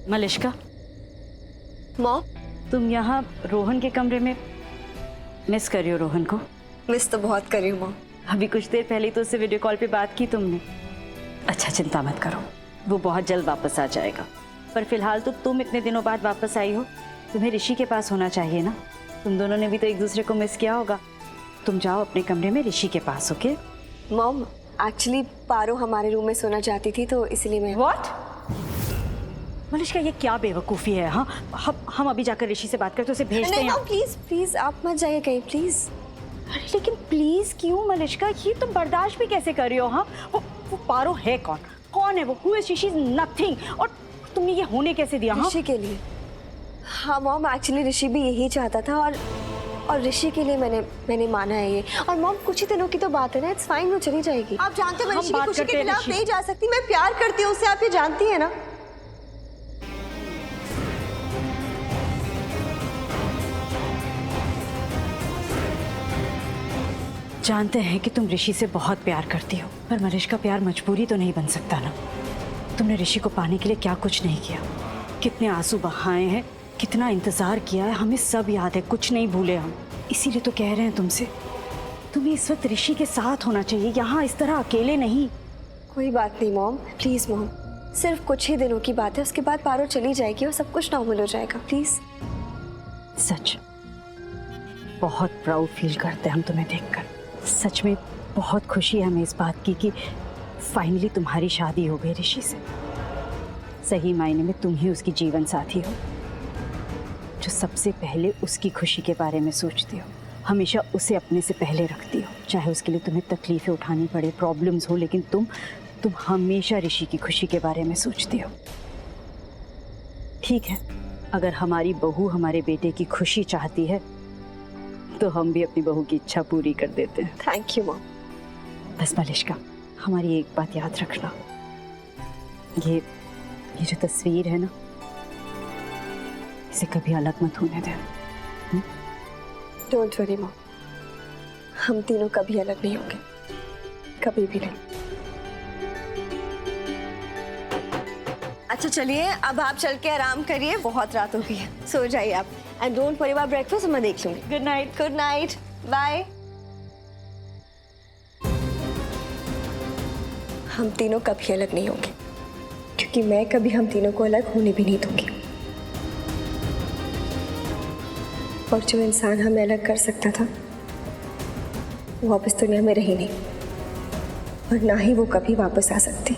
Malishka, mom, तुम यहाँ रोहन के कमरे में मिस कर रही हो रोहन को? मिस तो बहुत कर रही हूँ मॉम। अभी कुछ देर पहले तो उससे वीडियो कॉल पे बात की तुमने। अच्छा, चिंता मत करो, वो बहुत जल्द वापस आ जाएगा। पर फिलहाल तो तुम इतने दिनों बाद वापस आई हो, तुम्हें ऋषि के पास होना चाहिए ना। तुम दोनों ने भी तो एक दूसरे को मिस किया होगा। तुम जाओ अपने कमरे में ऋषि के पास, ओके? मॉम, एक्चुअली पारो हमारे रूम में सोना चाहती थी तो इसलिए मैं। व्हाट? मलिश्का, ये क्या बेवकूफ़ी है? हाँ, हम अभी जाकर ऋषि से बात करते, उसे भेजते हैं। नहीं मॉम, प्लीज प्लीज आप मत जाइए कहीं, प्लीज। अरे लेकिन प्लीज क्यों मलिश्का? ये तुम बर्दाश्त भी कैसे कर रही हो? हाँ, वो पारो है कौन? कौन है वो? Who is she? She is nothing. और तुमने ये होने कैसे दिया? हाँ, ऋषि के लिए। हाँ मॉम, एक्चुअली ऋषि भी यही चाहता था और ऋषि के लिए मैंने माना है ये। और मॉम, कुछ ही दिनों की तो बात है ना, इट्स फाइन, वो चली जाएगी। आप जानते हो मैं ऋषि की खुशी के खिलाफ नहीं जा सकती, मैं प्यार करती हूँ उससे, आप ये जानती है ना। जानते हैं कि तुम ऋषि से बहुत प्यार करती हो, पर मलिश्का, प्यार मजबूरी तो नहीं बन सकता ना। तुमने ऋषि को पाने के लिए क्या कुछ नहीं किया, कितने आंसू बहाए हैं, कितना इंतजार किया है, हमें सब याद है, कुछ नहीं भूले हम। इसीलिए तो कह रहे हैं तुमसे, तुम्हें इस वक्त ऋषि के साथ होना चाहिए, यहाँ इस तरह अकेले नहीं। कोई बात नहीं मॉम, प्लीज मॉम, सिर्फ कुछ ही दिनों की बात है, उसके बाद पारो चली जाएगी और सब कुछ नॉर्मल हो जाएगा, प्लीज। सच बहुत प्राउड फील करते हैं हम तुम्हें देखकर। सच में बहुत खुशी है हमें इस बात की कि फाइनली तुम्हारी शादी हो गई ऋषि से। सही मायने में तुम ही उसकी जीवन साथी हो, जो सबसे पहले उसकी खुशी के बारे में सोचती हो, हमेशा उसे अपने से पहले रखती हो। चाहे उसके लिए तुम्हें तकलीफें उठानी पड़े, प्रॉब्लम्स हो, लेकिन तुम हमेशा ऋषि की खुशी के बारे में सोचती हो। ठीक है, अगर हमारी बहू हमारे बेटे की खुशी चाहती है तो हम भी अपनी बहू की इच्छा पूरी कर देते हैं। Thank you mom. बस मलिश्का, हमारी एक बात याद रखना, ये जो तस्वीर है ना, इसे कभी अलग मत होने देना। डोंट वरी मॉम, हम तीनों कभी अलग नहीं होंगे, कभी भी नहीं। अच्छा चलिए, अब आप चल के आराम करिए, बहुत रात हो गई है, सो जाइए आप। And don't worry about breakfast, मैं देख लूंगी। Good night. Good night, bye. हम तीनों कभी अलग नहीं होंगे, क्योंकि मैं कभी हम तीनों को अलग होने भी नहीं दूंगी। और जो इंसान हमें अलग कर सकता था वो वापस दुनिया में रही नहीं, और ना ही वो कभी वापस आ सकती।